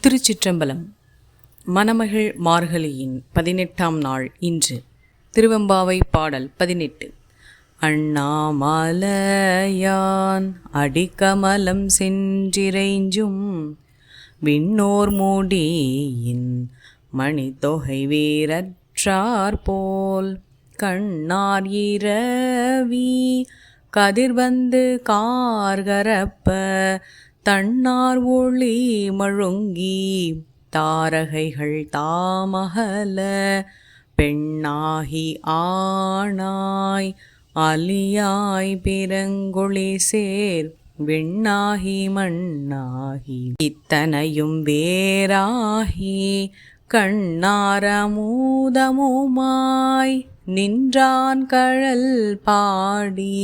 திருச்சிற்றம்பலம். மணமகள் மார்கழியின் 18ஆம் நாள் இன்று. திருவெம்பாவை பாடல் 18. அண்ணாமலையான் அடிக்கமலம் சென்றிறைஞ்சும் விண்ணோர் மூடியின் மணித்தொகை வீரற்றார் போல் கண்ணார் இரவி கதிர்வந்து கார்கரப்ப தன்னார் ஒளி மழுங்கி தாரகைகள் தாமகல பெண்ணாகி ஆணாய் அலியாய் பிறங்கொழி சேர் விண்ணாகி மண்ணாகி இத்தனையும் வேறாகி கண்ணாரமூதமுமாய் நின்றான் கழல் பாடி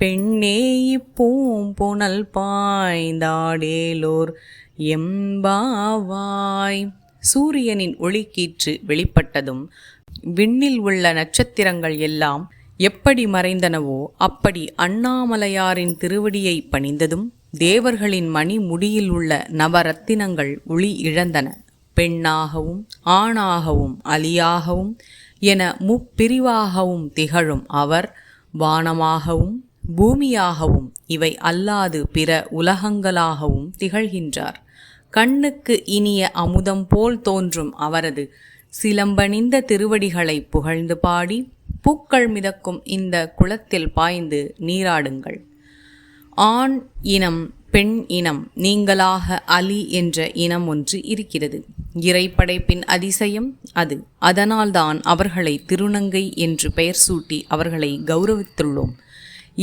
பெண்ணே இப்பூம்புணல் பாய்ந்தாடேலோர் எம்பாவாய். சூரியனின் ஒளிக்கீற்று வெளிப்பட்டதும் விண்ணில் உள்ள நட்சத்திரங்கள் எல்லாம் எப்படி மறைந்தனவோ அப்படி அண்ணாமலையாரின் திருவடியை பணிந்ததும் தேவர்களின் மணி முடியில் உள்ள நவரத்தினங்கள் ஒளி இழந்தன. பெண்ணாகவும் ஆணாகவும் அலியாகவும் என முப்பிரிவாகவும் திகழும் அவர் வானமாகவும் பூமியாகவும் இவை அல்லாது பிற உலகங்களாகவும் திகழ்கின்றார். கண்ணுக்கு இனிய அமுதம் போல் தோன்றும் அவரது சிலம்பணிந்த திருவடிகளை புகழ்ந்து பாடி பூக்கள் மிதக்கும் இந்த குளத்தில் பாய்ந்து நீராடுங்கள். ஆண் இனம் பெண் இனம் நீங்களாக அலி என்ற இனம் ஒன்று இருக்கிறது. இறைப்படைப்பின் அதிசயம் அது. அதனால்தான் அவர்களை திருநங்கை என்று பெயர் சூட்டி அவர்களை கௌரவித்துள்ளோம்.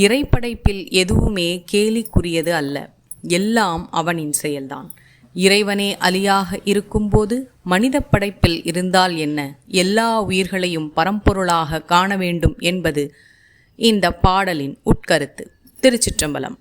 இறைப்படைப்பில் எதுவுமே கேலிக்குரியது அல்ல, எல்லாம் அவனின் செயல்தான். இறைவனே அலியாக இருக்கும்போது மனித படைப்பில் இருந்தால் என்ன? எல்லா உயிர்களையும் பரம்பொருளாக காண வேண்டும் என்பது இந்த பாடலின் உட்கருத்து. திருச்சிற்றம்பலம்.